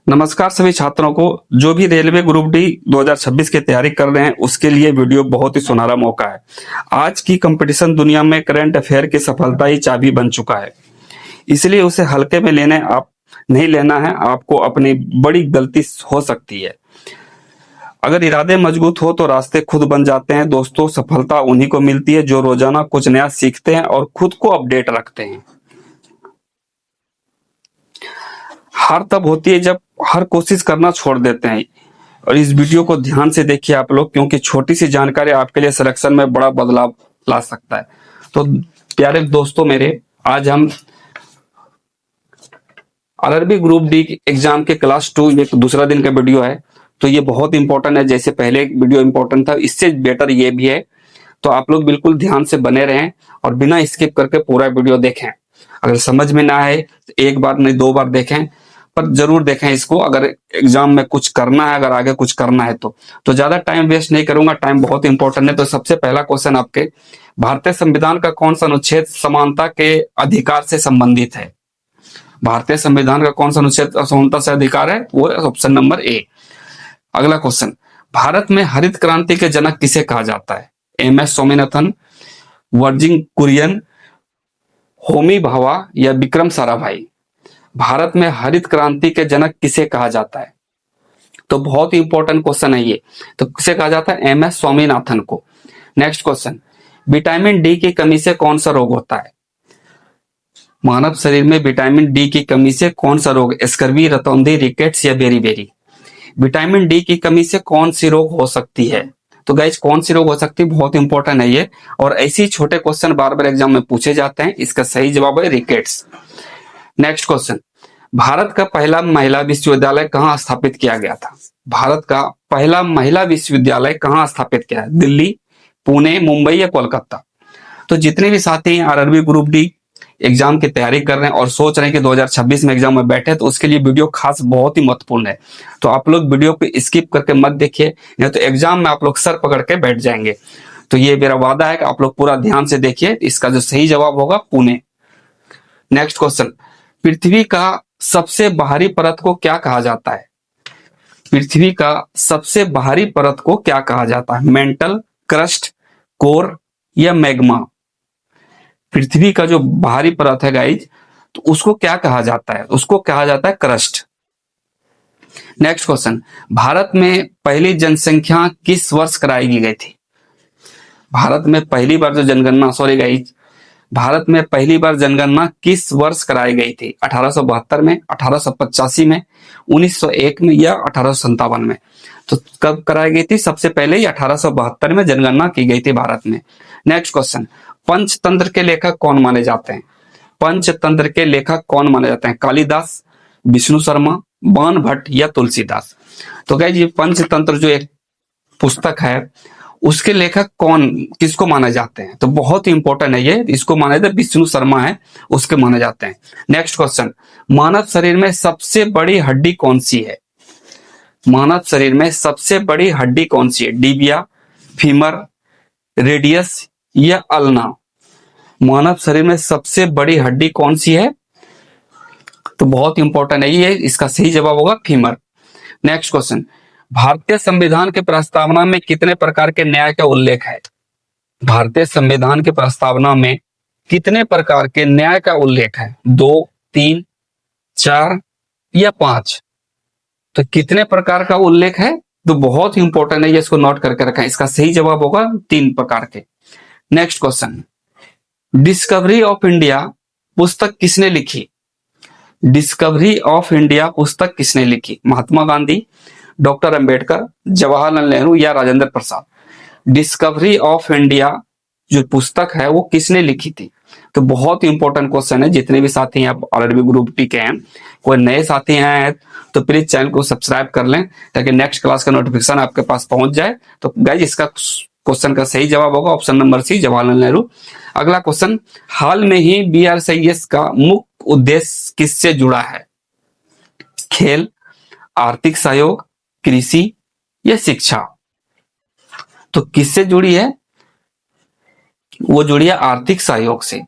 नमस्कार सभी छात्रों को। जो भी रेलवे ग्रुप डी 2026 की तैयारी कर रहे हैं उसके लिए वीडियो बहुत ही सुनहरा मौका है। आज की कंपटीशन दुनिया में करंट अफेयर की सफलता ही चाबी बन चुका है, इसलिए उसे हल्के में लेने आप नहीं लेना है। आपको अपनी बड़ी गलती हो सकती है। अगर इरादे मजबूत हो तो रास्ते खुद बन जाते हैं। दोस्तों, सफलता उन्हीं को मिलती है जो रोजाना कुछ नया सीखते हैं और खुद को अपडेट रखते हैं। हार तब होती है जब हर कोशिश करना छोड़ देते हैं। और इस वीडियो को ध्यान से देखिए आप लोग, क्योंकि छोटी सी जानकारी आपके लिए सिलेक्शन में बड़ा बदलाव ला सकता है। तो प्यारे दोस्तों मेरे, आज हम आरआरबी ग्रुप डी एग्जाम के क्लास 2 एक दूसरा दिन का वीडियो है। तो ये बहुत इंपॉर्टेंट है। जैसे पहले वीडियो इंपॉर्टेंट था, इससे बेटर ये भी है। तो आप लोग बिल्कुल ध्यान से बने रहें और बिना स्किप करके पूरा वीडियो देखें। अगर समझ में ना आए तो एक बार नहीं 2 बार देखें, पर जरूर देखें इसको। अगर एग्जाम में कुछ करना है, अगर आगे कुछ करना है तो ज्यादा टाइम वेस्ट नहीं करूंगा। टाइम बहुत इंपॉर्टेंट है। तो सबसे पहला क्वेश्चन आपके, भारतीय संविधान का कौन सा अनुच्छेद समानता के अधिकार से संबंधित है? भारतीय संविधान का कौन सा अनुच्छेद समानता से अधिकार है? वो ऑप्शन नंबर ए। अगला क्वेश्चन, भारत में हरित क्रांति के जनक किसे कहा जाता है? एम.एस. स्वामीनाथन, वर्जिन कुरियन, होमी भाभा या विक्रम साराभाई? भारत में हरित क्रांति के जनक किसे कहा जाता है? तो बहुत ही इंपॉर्टेंट क्वेश्चन है ये। तो किसे कहा जाता है? एम.एस. स्वामीनाथन को। नेक्स्ट क्वेश्चन, विटामिन डी की कमी से कौन सा रोग होता है? मानव शरीर में विटामिन डी की कमी से कौन सा रोग? स्कर्वी, रतौंधी, रिकेट्स या बेरी? विटामिन डी की कमी से कौन सी रोग हो सकती है? तो गाइज, कौन सी रोग हो सकती है, बहुत इंपॉर्टेंट है ये। और ऐसे ही छोटे क्वेश्चन बार बार एग्जाम में पूछे जाते हैं। इसका सही जवाब है रिकेट्स। नेक्स्ट क्वेश्चन, भारत का पहला महिला विश्वविद्यालय कहाँ स्थापित किया गया था? भारत का पहला महिला विश्वविद्यालय कहाँ स्थापित किया है? दिल्ली, पुणे, मुंबई या कोलकाता? तो जितने भी साथी हैं आरआरबी ग्रुप डी एग्जाम की तैयारी कर रहे हैं और सोच रहे हैं कि 2026 में एग्जाम में बैठे, तो उसके लिए वीडियो खास बहुत ही महत्वपूर्ण है। तो आप लोग वीडियो को स्किप करके मत देखिए, नहीं तो एग्जाम में आप लोग सर पकड़ के बैठ जाएंगे। तो ये मेरा वादा है कि आप लोग पूरा ध्यान से देखिए। इसका जो सही जवाब होगा पुणे। नेक्स्ट क्वेश्चन, पृथ्वी का सबसे बाहरी परत को क्या कहा जाता है? पृथ्वी का सबसे बाहरी परत को क्या कहा जाता है? मेंटल, क्रस्ट, कोर या मैग्मा? पृथ्वी का जो बाहरी परत है गाइज, तो उसको क्या कहा जाता है? उसको कहा जाता है क्रस्ट। नेक्स्ट क्वेश्चन, भारत में पहली जनसंख्या किस वर्ष कराई गई थी? भारत में पहली बार जो जनगणना, सॉरी गाइज, भारत में पहली बार जनगणना किस वर्ष कराई गई थी? 1872 में, 1885 में, 1901 में या 1857 में? तो कब कराई गई थी? सबसे पहले ही 1872 में जनगणना की गई थी भारत में। नेक्स्ट क्वेश्चन, पंचतंत्र के लेखक कौन माने जाते हैं? पंचतंत्र के लेखक कौन माने जाते हैं? कालिदास, विष्णु शर्मा, बाण भट्ट या तुलसीदास? तो गाइस, ये पंचतंत्र जो एक पुस्तक है उसके लेखक कौन, किसको माने जाते हैं? तो बहुत ही इंपॉर्टेंट है ये। इसको माने जाते, विष्णु शर्मा है, उसके माने जाते हैं। नेक्स्ट क्वेश्चन, मानव शरीर में सबसे बड़ी हड्डी कौन सी है? मानव शरीर में सबसे बड़ी हड्डी कौन सी है? डिबिया, फीमर, रेडियस या अल्ना? मानव शरीर में सबसे बड़ी हड्डी कौन सी है? तो बहुत इंपॉर्टेंट है ये। इसका सही जवाब होगा फीमर। नेक्स्ट क्वेश्चन, भारतीय संविधान के प्रस्तावना में कितने प्रकार के न्याय का उल्लेख है? भारतीय संविधान के प्रस्तावना में कितने प्रकार के न्याय का उल्लेख है? 2, 3, 4 या 5? तो कितने प्रकार का उल्लेख है? तो बहुत ही इंपॉर्टेंट है ये, इसको नोट करके रखें। इसका सही जवाब होगा 3 प्रकार के। Next question, discovery of India पुस्तक किसने लिखी? डिस्कवरी ऑफ इंडिया पुस्तक किसने लिखी? महात्मा गांधी, डॉक्टर अंबेडकर, जवाहरलाल नेहरू या Rajendra Prasad? Discovery of India जो पुस्तक है वो किसने लिखी थी? तो बहुत ही इंपॉर्टेंट क्वेश्चन है। जितने भी साथी हैं आप आरआरबी ग्रुप डी के हैं, कोई नए साथी हैं तो प्लीज चैनल को सब्सक्राइब कर लें ताकि नेक्स्ट क्लास का नोटिफिकेशन आपके पास पहुंच जाए। तो गाइस, इसका क्वेश्चन का सही जवाब होगा option number C, Jawaharlal Nehru. अगला क्वेश्चन, हाल में ही BRCS का मुख्य उद्देश्य किससे जुड़ा है? खेल, आर्थिक सहयोग, कृषि या शिक्षा? तो किससे जुड़ी है? वो जुड़ी है आर्थिक सहयोग से।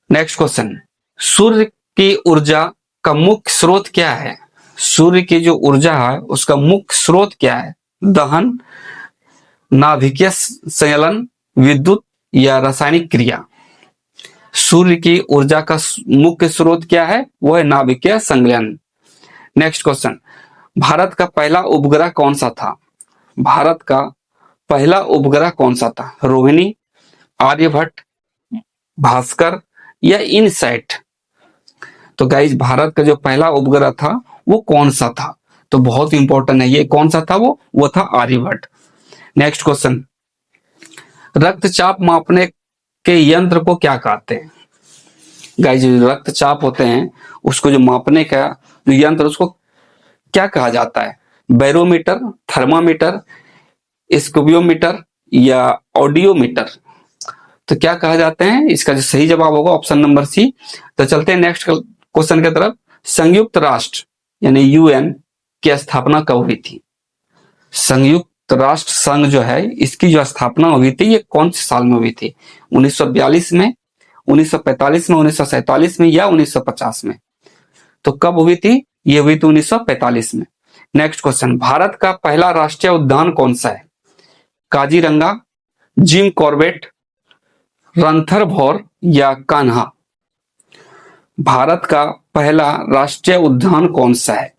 नेक्स्ट क्वेश्चन, सूर्य की ऊर्जा का मुख्य स्रोत क्या है? सूर्य की जो ऊर्जा है उसका मुख्य स्रोत क्या है? दहन, नाभिकीय संयलन, विद्युत या रासायनिक क्रिया? सूर्य की ऊर्जा का मुख्य स्रोत क्या है? वो है नाभिकीय संलयन। नेक्स्ट क्वेश्चन, भारत का पहला उपग्रह कौन सा था? भारत का पहला उपग्रह कौन सा था? रोहिणी, आर्यभट्ट, भास्कर या इनसैट? तो गाइज भारत का जो पहला उपग्रह था वो कौन सा था? तो बहुत इंपॉर्टेंट है ये, कौन सा था वो था आर्यभट्ट। नेक्स्ट क्वेश्चन, रक्तचाप मापने के यंत्र को क्या कहते हैं? गाइज जो रक्तचाप होते हैं उसको जो मापने का जो यंत्र उसको क्या कहा जाता है? बैरोमीटर, थर्मामीटर, स्कूबियोमीटर या ऑडियोमीटर? तो क्या कहा जाते हैं? इसका जो सही जवाब होगा ऑप्शन नंबर सी। तो चलते हैं नेक्स्ट क्वेश्चन की तरफ। संयुक्त राष्ट्र यानी यूएन की स्थापना कब हुई थी? संयुक्त राष्ट्र संघ जो है इसकी जो स्थापना हुई थी ये कौन से साल में हुई थी? 1942 में, 1945 में, 1947 में या 1950 में? तो कब हुई थी? ये हुई थी 1945 में। नेक्स्ट क्वेश्चन, भारत का पहला राष्ट्रीय उद्यान कौन सा है? काजीरंगा, जिम कॉर्बेट, रणथंभौर या कान्हा? भारत का पहला राष्ट्रीय उद्यान कौन सा है?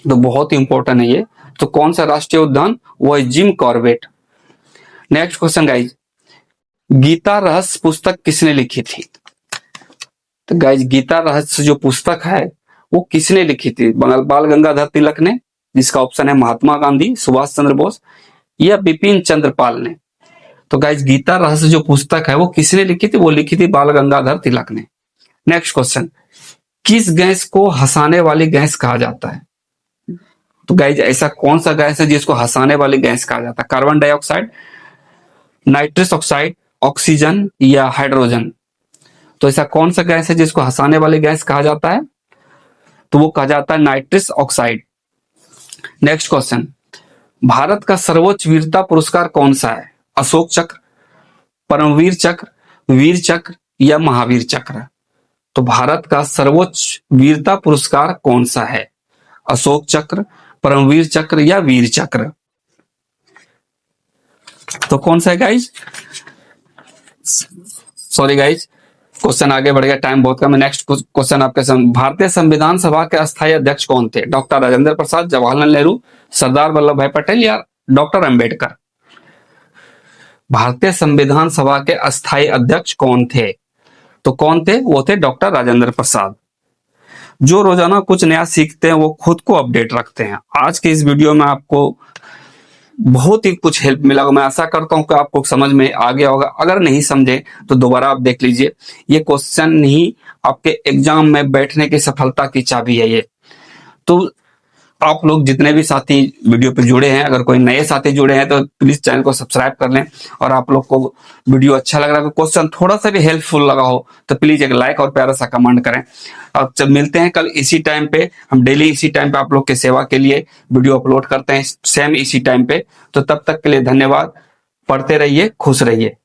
तो बहुत इंपॉर्टेंट है ये। तो कौन सा राष्ट्रीय उद्यान? वो है Jim Corbett. Next question guys, Gita Rahasya पुस्तक किसने लिखी थी? तो गाइज गीता रहस्य जो पुस्तक है वो किसने लिखी थी? बाल गंगाधर तिलक ने, जिसका ऑप्शन है महात्मा गांधी, सुभाष चंद्र बोस या बिपिन चंद्र पाल ने? तो गाइज गीता रहस्य जो पुस्तक है वो किसने लिखी थी? वो लिखी थी बाल गंगाधर तिलक ने। नेक्स्ट क्वेश्चन, किस गैस को हंसाने वाली गैस कहा जाता है? तो गाइज ऐसा कौन सा गैस है जिसको हंसाने वाली गैस कहा जाता है? Carbon dioxide, nitrous oxide, oxygen या हाइड्रोजन? तो ऐसा कौन सा गैस है जिसको हंसाने वाली गैस कहा जाता है? तो वो कहा जाता है nitrous oxide. Next question, Bharat का सर्वोच्च वीरता पुरस्कार कौन सा है? अशोक चक्र, परमवीर चक्र, वीर चक्र या महावीर चक्र? तो भारत का सर्वोच्च वीरता पुरस्कार कौन सा है? अशोक चक्र, परमवीर चक्र या वीर चक्र? तो कौन सा है गाइज? सॉरी गाइज, क्वेश्चन आगे बढ़ गया, टाइम बहुत कम है। नेक्स्ट क्वेश्चन आपके सामने, भारतीय संविधान सभा के अस्थायी अध्यक्ष कौन थे? डॉक्टर राजेंद्र प्रसाद, जवाहरलाल नेहरू, सरदार वल्लभ भाई पटेल या डॉक्टर अंबेडकर? भारतीय संविधान सभा के अस्थायी अध्यक्ष कौन थे? तो कौन थे? वो थे डॉक्टर राजेंद्र प्रसाद। जो रोजाना कुछ नया सीखते हैं वो खुद को अपडेट रखते हैं। आज के इस वीडियो में आपको बहुत ही कुछ हेल्प मिला होगा। मैं आशा करता हूं कि आपको समझ में आ गया होगा। अगर नहीं समझे तो दोबारा आप देख लीजिए। ये क्वेश्चन ही आपके एग्जाम में बैठने की सफलता की चाबी है ये। तो आप लोग जितने भी साथी वीडियो पे जुड़े हैं, अगर कोई नए साथी जुड़े हैं तो प्लीज चैनल को सब्सक्राइब कर लें। और आप लोग को वीडियो अच्छा लग रहा है, क्वेश्चन थोड़ा सा भी हेल्पफुल लगा हो तो प्लीज एक लाइक और प्यारा सा कमेंट करें। अब जब मिलते हैं कल इसी टाइम पे, हम डेली इसी टाइम पे आप लोग के सेवा के लिए वीडियो अपलोड करते हैं, सेम इसी टाइम पे। तो तब तक के लिए धन्यवाद। पढ़ते रहिए, खुश रहिए।